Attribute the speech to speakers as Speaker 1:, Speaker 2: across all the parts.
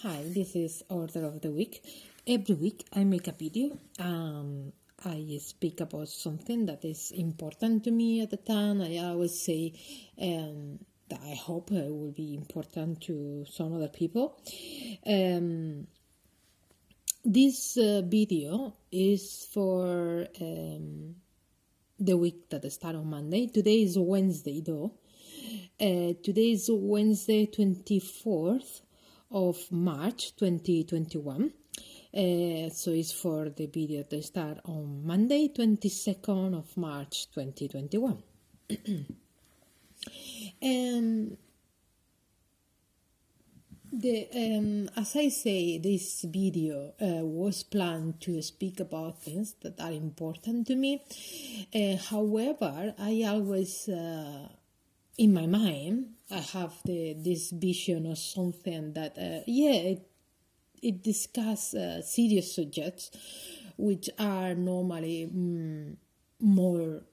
Speaker 1: Hi, this is Order of the Week. Every week I make a video. I speak about something that is important to me at the time. I always say that I hope it will be important to some other people. This video is for the week that starts on Monday. Today is Wednesday, though. Today is Wednesday, 24th of March 2021. So it's for the video that start on Monday 22nd of March 2021. As I say, this video was planned to speak about things that are important to me. However, I always in my mind, I have this vision of something that, it discusses serious subjects, which are normally more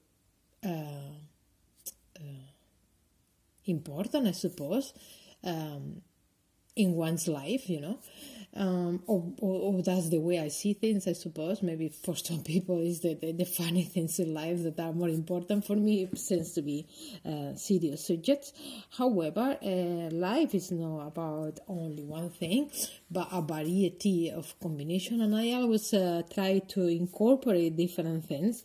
Speaker 1: important, I suppose, in one's life, or that's the way I see things, I suppose. Maybe for some people it's the funny things in life that are more important. For me, it seems to be serious subjects. However, life is not about only one thing, but a variety of combination, and I always try to incorporate different things.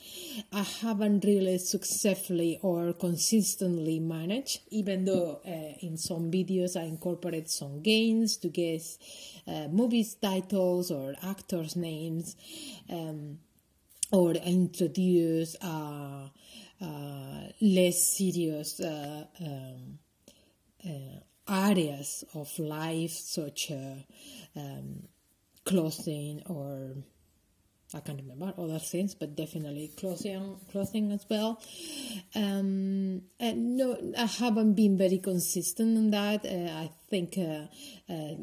Speaker 1: I haven't really successfully or consistently managed, even though in some videos I incorporate some games to guess movies titles or actors' names, or introduce less serious areas of life, such clothing, or I can't remember other things, but definitely clothing as well. And no, I haven't been very consistent on that. I think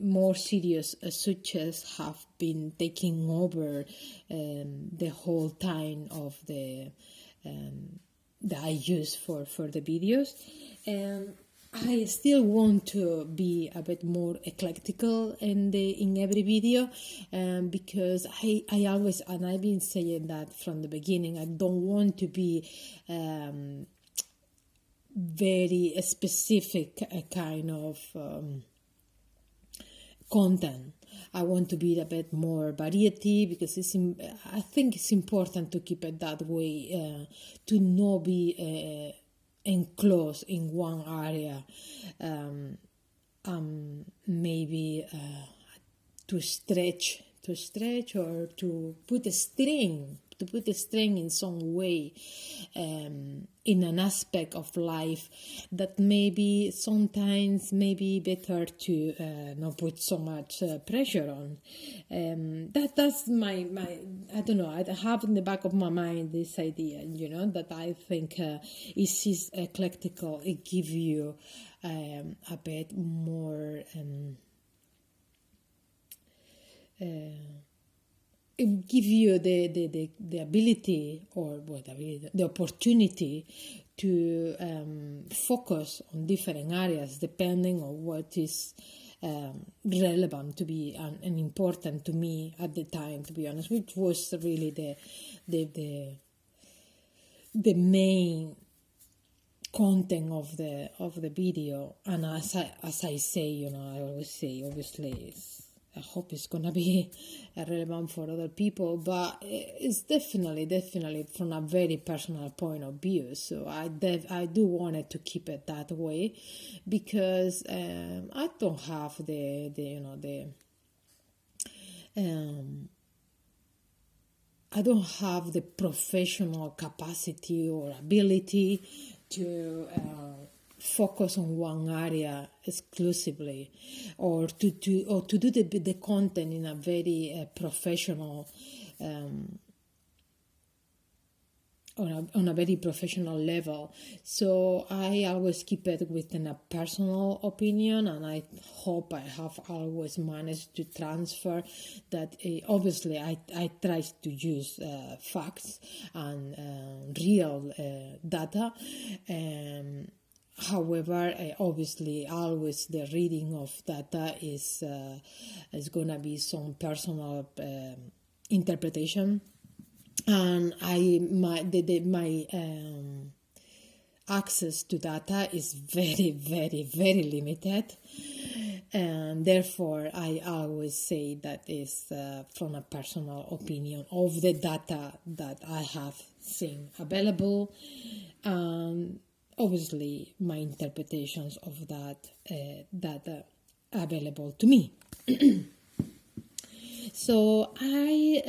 Speaker 1: more serious subjects have been taking over the whole time of the that I use for the videos. I still want to be a bit more eclectical in every video, because I always, and I've been saying that from the beginning, I don't want to be very specific kind of content. I want to be a bit more variety, because I think it's important to keep it that way, to not be enclosed in one area, maybe to stretch or to put a string in some way in an aspect of life that maybe sometimes maybe better to not put so much pressure on. That's my I don't know, I have in the back of my mind this idea, that I think is eclectical. It gives you a bit more it gives you the ability, or the opportunity to focus on different areas depending on what is relevant to be and important to me at the time, to be honest, which was really the main content of the video. And as I say, I always say, obviously I hope it's gonna be relevant for other people, but it's definitely from a very personal point of view. So I do want it to keep it that way, because I don't have I don't have the professional capacity or ability to focus on one area exclusively, or to do the content in a very professional on a very professional level. So I always keep it within a personal opinion, and I hope I have always managed to transfer that. Obviously I try to use facts and real data, However, obviously, always the reading of data is gonna be some personal interpretation, and my access to data is very, very, very limited, and therefore I always say that is from a personal opinion of the data that I have seen available, and obviously my interpretations of that data available to me. So I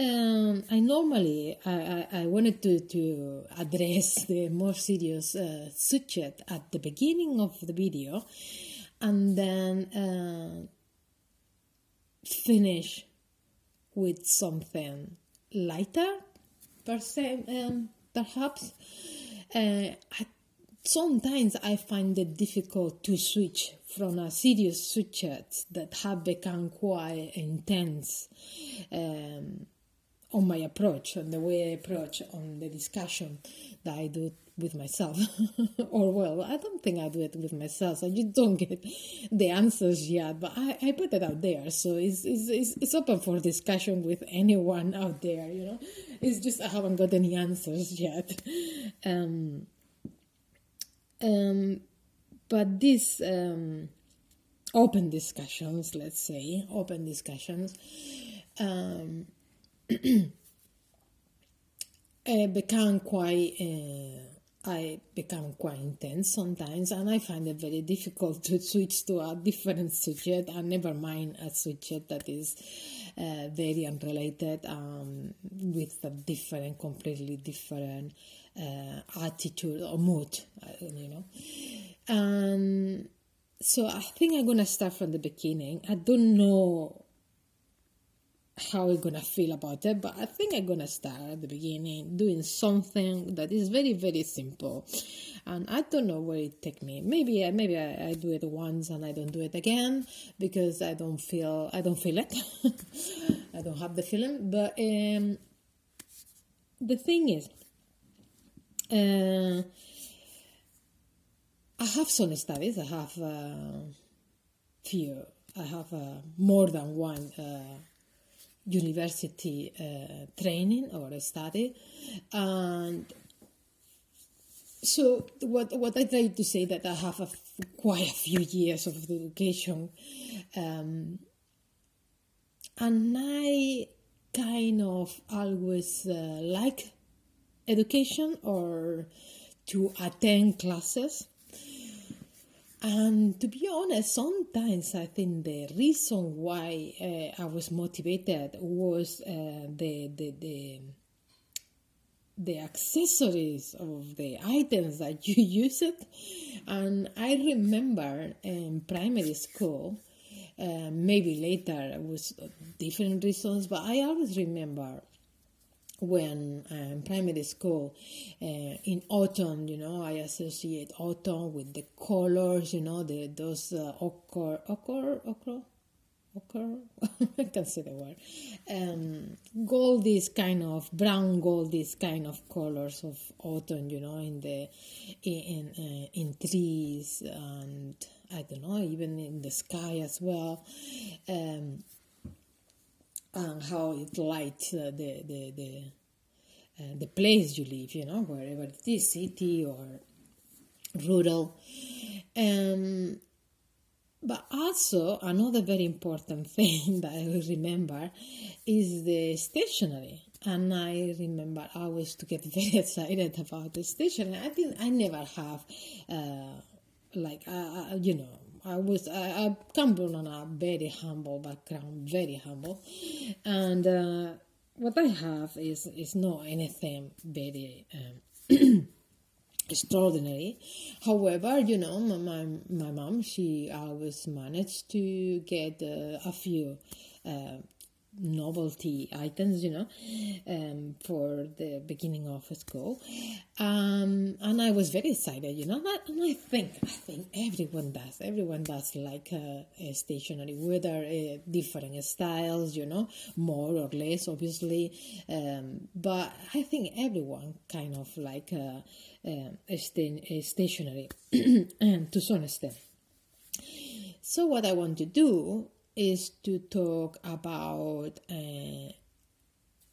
Speaker 1: normally I wanted to address the more serious subject at the beginning of the video, and then finish with something lighter, perhaps. Sometimes I find it difficult to switch from a serious subject that have become quite intense on my approach, on the way I approach on the discussion that I do with myself. Or, well, I don't think I do it with myself. I just don't get the answers yet, but I put it out there. So it's open for discussion with anyone out there, you know. It's just I haven't got any answers yet. But these open discussions, let's say, become quite intense sometimes, and I find it very difficult to switch to a different subject, and never mind a subject that is very unrelated, with a completely different attitude or mood, you know. So I think I'm gonna start from the beginning. I don't know how I'm gonna feel about it, but I think I'm gonna start at the beginning doing something that is very, very simple, and I don't know where it take me. Maybe I do it once and I don't do it again because I don't feel it. I don't have the feeling. But the thing is, I have some studies. I have more than one university training or study, and so what I try to say that I have quite a few years of education, and I kind of always like education or to attend classes. And to be honest, sometimes I think the reason why I was motivated was the accessories of the items that you use it. And I remember in primary school, maybe later it was different reasons, but I always remember when in primary school, in autumn, you know, I associate autumn with the colors, you know, those ochre, I can't say the word, goldish kind of brown goldish kind of colors of autumn, you know, in trees, and I don't know, even in the sky as well. And how it lights the place you live, you know, wherever it is, city or rural. But also another very important thing that I remember is the stationery. And I remember I always to get very excited about the stationery. I think I never have, you know, I come from a very humble background, very humble, and what I have is not anything very extraordinary. However, you know, my mom, she always managed to get a few novelty items, for the beginning of school. And I was very excited, and I think everyone does like stationery, whether different styles, more or less, obviously. But I think everyone kind of like stationery to some extent. So what I want to do is to talk about an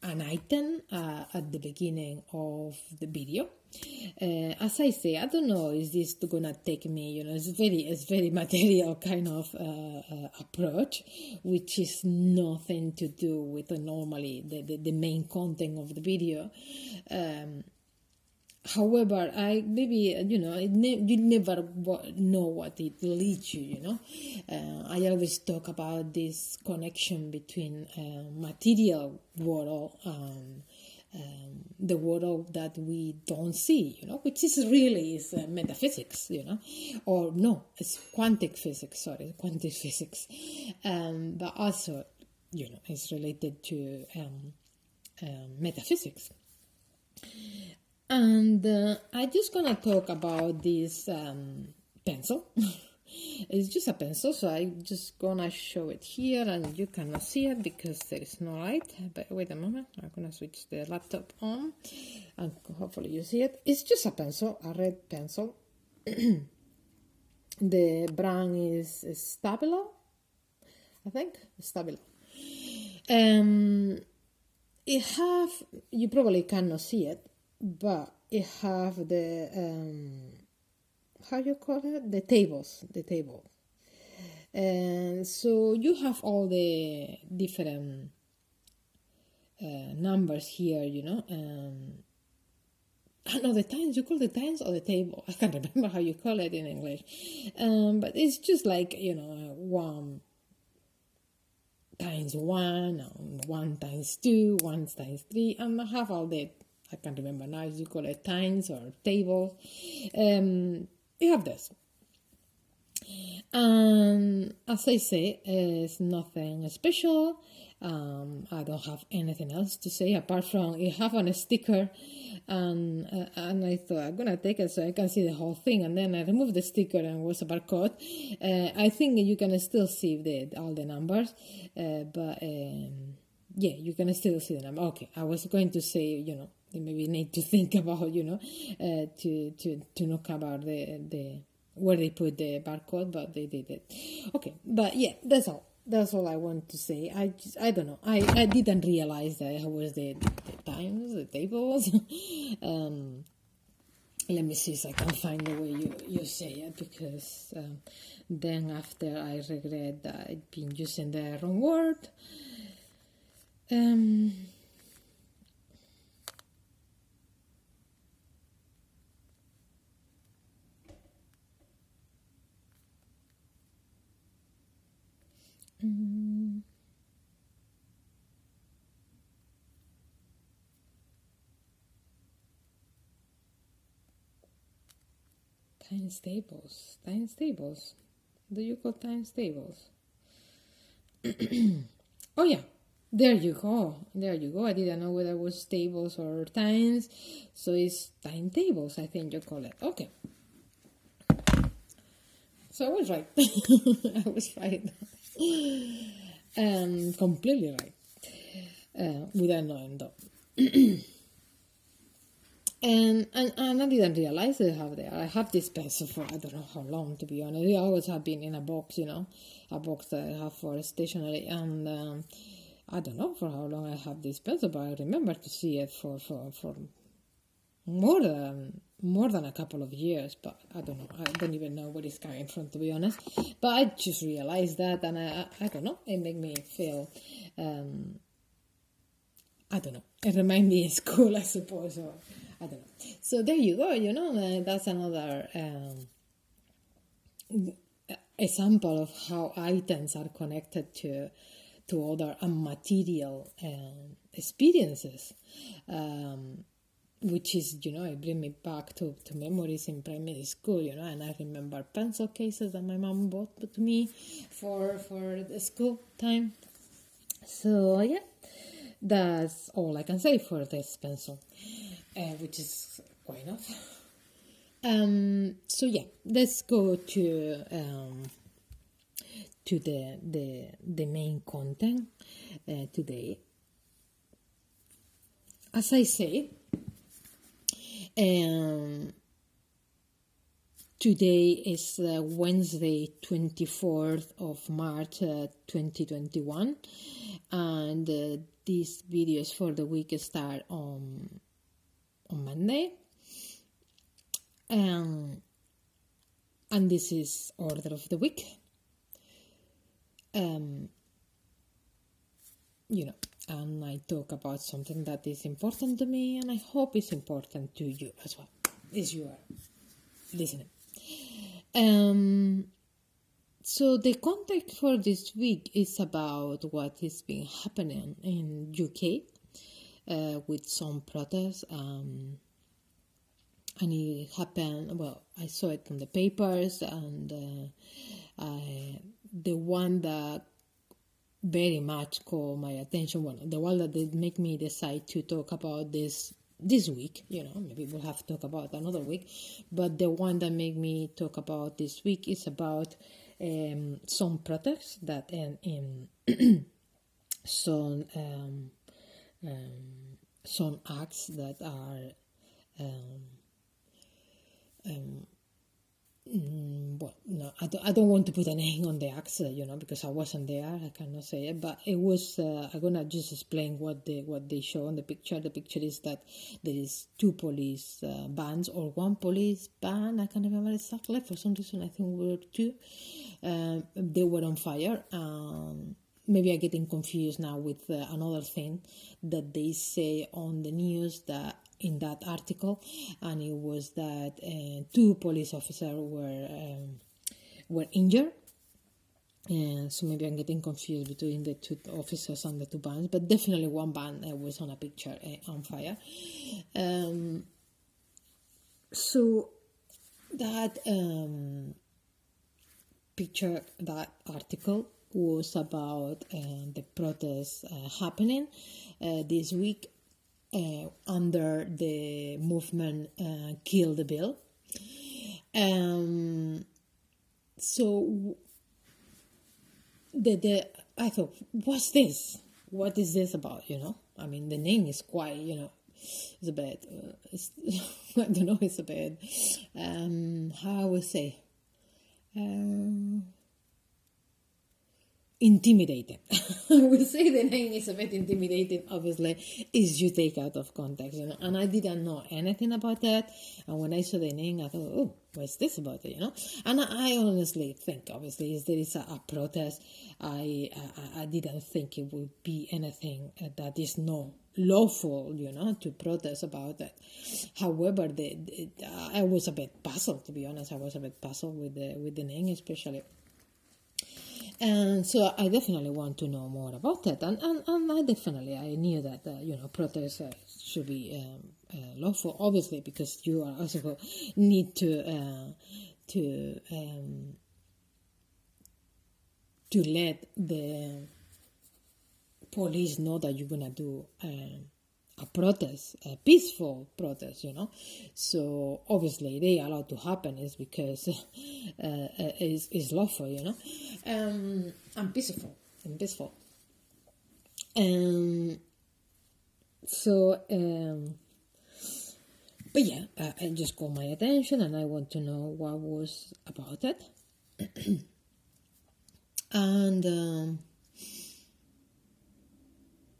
Speaker 1: item at the beginning of the video. As I say, I don't know, is this gonna take me, it's very material kind of approach, which is nothing to do with normally the main content of the video. However, you never know what it leads you, I always talk about this connection between material world and the world that we don't see, which is really metaphysics, or no, it's quantum physics, but also, it's related to metaphysics. And I'm just gonna talk about this pencil. It's just a pencil, so I'm just gonna show it here, and you cannot see it because there is no light. But wait a moment, I'm gonna switch the laptop on, and hopefully you see it. It's just a pencil, a red pencil. The brand is Stabilo, I think, Stabilo. You probably cannot see it, but it have the how you call it, the table, and so you have all the different numbers here, I know the times, you call the times or the table, I can't remember how you call it in English, but it's just like 1 times 1, 1 times 2, 1 times 3, and I have all the, I can't remember now if you call it times or tables. You have this. And as I say, it's nothing special. I don't have anything else to say apart from you have a sticker, and I thought I'm gonna take it so I can see the whole thing, and then I removed the sticker and it was a barcode. I think you can still see all the numbers, but yeah, you can still see the number. Okay, I was going to say, you maybe need to think about, to look about the where they put the barcode, but they did it. Okay, but yeah, that's all. That's all I want to say. I don't know. I didn't realize that it was the times, the tables. Let me see if I can find the way you say it, because then after I regret that I've been using the wrong word. Times tables. Do you call times tables? Oh yeah, there you go. I didn't know whether it was tables or times, so it's timetables, I think you call it. Okay. So I was right. I was right. Completely right. Without knowing though. And I didn't realize I have there. I have this pencil for I don't know how long, to be honest. It always have been in a box, a box that I have for stationery, and I don't know for how long I have this pencil, but I remember to see it for more than a couple of years, but I don't know. I don't even know where it's coming from, to be honest. But I just realized that, and I don't know. It made me feel. I don't know. It reminded me of school, I suppose, or I don't know. So there you go, that's another example of how items are connected to other immaterial experiences, which is, it brings me back to memories in primary school, and I remember pencil cases that my mom bought to me for the school time. So yeah, that's all I can say for this pencil, which is quite enough. So yeah, let's go to the main content today. As I say, today is Wednesday, 24th of March, 2021, and these videos for the week start on Monday. And this is order of the week. And I talk about something that is important to me, and I hope it's important to you as well, as you are listening. So the context for this week is about what has been happening in UK with some protests. And it happened, well, I saw it in the papers, and the one that very much caught my attention, well, the one that did make me decide to talk about this week, maybe we'll have to talk about another week, but the one that made me talk about this week is about some protests that in some acts that are well, no, I don't want to put a name on the acts, because I wasn't there. I cannot say it, but it was. I'm gonna just explain what they show on the picture. The picture is that there is two police bands or one police band. I can't remember exactly. For some reason, I think we were two. They were on fire. Maybe I'm getting confused now with another thing that they say on the news that in that article, and it was that two police officers were injured. So maybe I'm getting confused between the two officers and the two bands, but definitely one band was on a picture on fire. So that picture, that article was about the protests happening this week under the movement Kill the Bill. So I thought, what's this? What is this about? I mean, the name is quite, it's a bit, I don't know, it's a bit, how I would say, intimidating. I would say the name is a bit intimidating, obviously, is you take out of context, and I didn't know anything about that. And when I saw the name, I thought, oh, what's this about it, And I honestly think, obviously, if there is a protest, I didn't think it would be anything that is not lawful, to protest about it. However, I was a bit puzzled, to be honest. I was a bit puzzled with the name, especially. And so I definitely want to know more about that. And I knew that, protests should be lawful, obviously, because you are also need to let the police know that you're going to do a protest, a peaceful protest, So obviously they allowed to happen is because it's lawful, and peaceful. But yeah, it just caught my attention, and I want to know what was about it.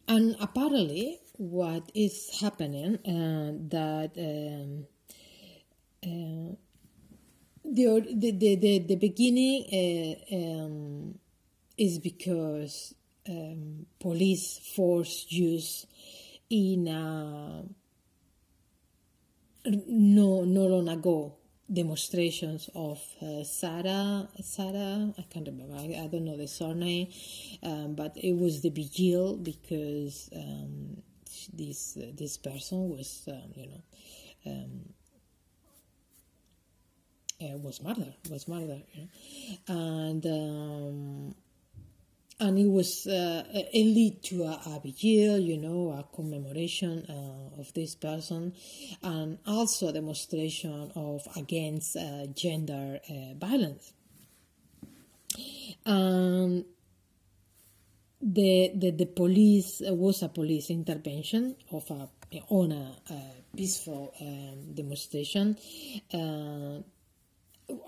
Speaker 1: And apparently, what is happening that the beginning is because police force use in no long ago demonstrations of Sarah, I can't remember, I don't know the surname, but it was the vigil because this person was, was murdered, and and it was it lead to a vigil, a commemoration of this person, and also a demonstration of against gender violence. The police was a police intervention on a peaceful demonstration.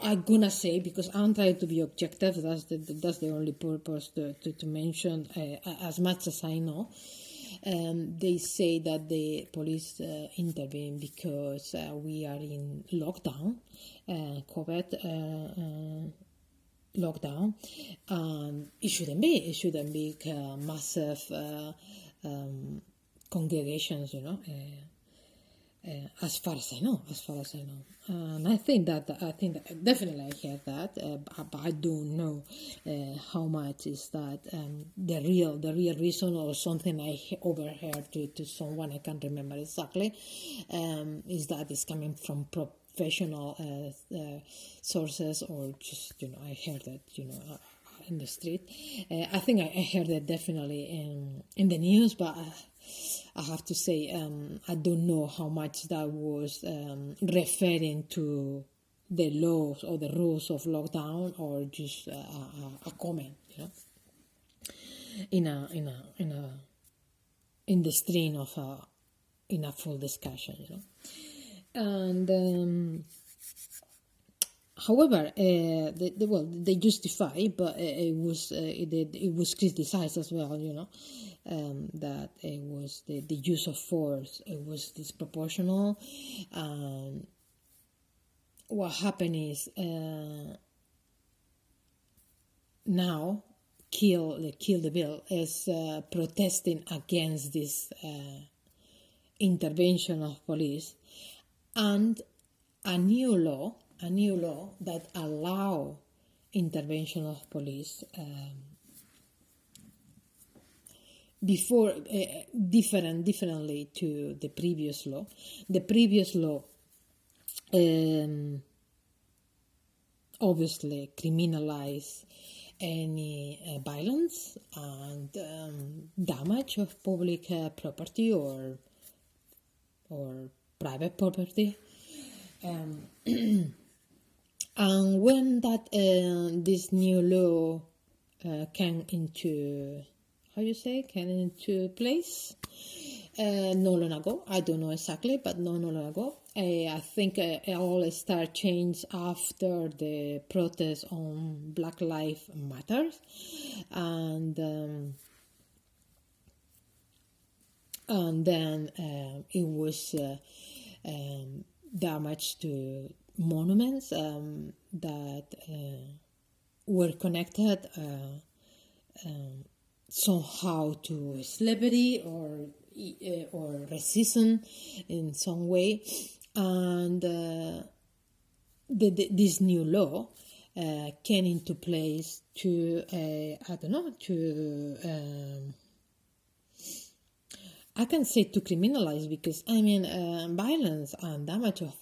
Speaker 1: I'm gonna say, because I'm trying to be objective, that's the only purpose to mention, as much as I know. They say that the police intervened because we are in lockdown, COVID lockdown. It shouldn't be massive congregations, as far as I know. And I think that definitely I heard that, but I don't know how much is that the real reason, or something I overheard to someone, I can't remember exactly, is that it's coming from professional sources, or just I heard that in the street. I think I heard it definitely in the news, but I have to say I don't know how much that was referring to the laws or the rules of lockdown, or just a comment, in the stream of in a full discussion, and. However, they justify, but it was criticized as well, that it was the use of force, it was disproportional. What happened is now Kill the Bill is protesting against this intervention of police, and a new law that allow intervention of police before differently to the previous law. The previous law obviously criminalize any violence and damage of public property or private property. And when that this new law came into place no long ago, I don't know exactly, but no long ago, I think it all started change after the protest on Black Lives Matter, and then it was damage to monuments that were connected somehow to slavery or resistance in some way, and this new law came into place to I can say to criminalize, because violence and damage of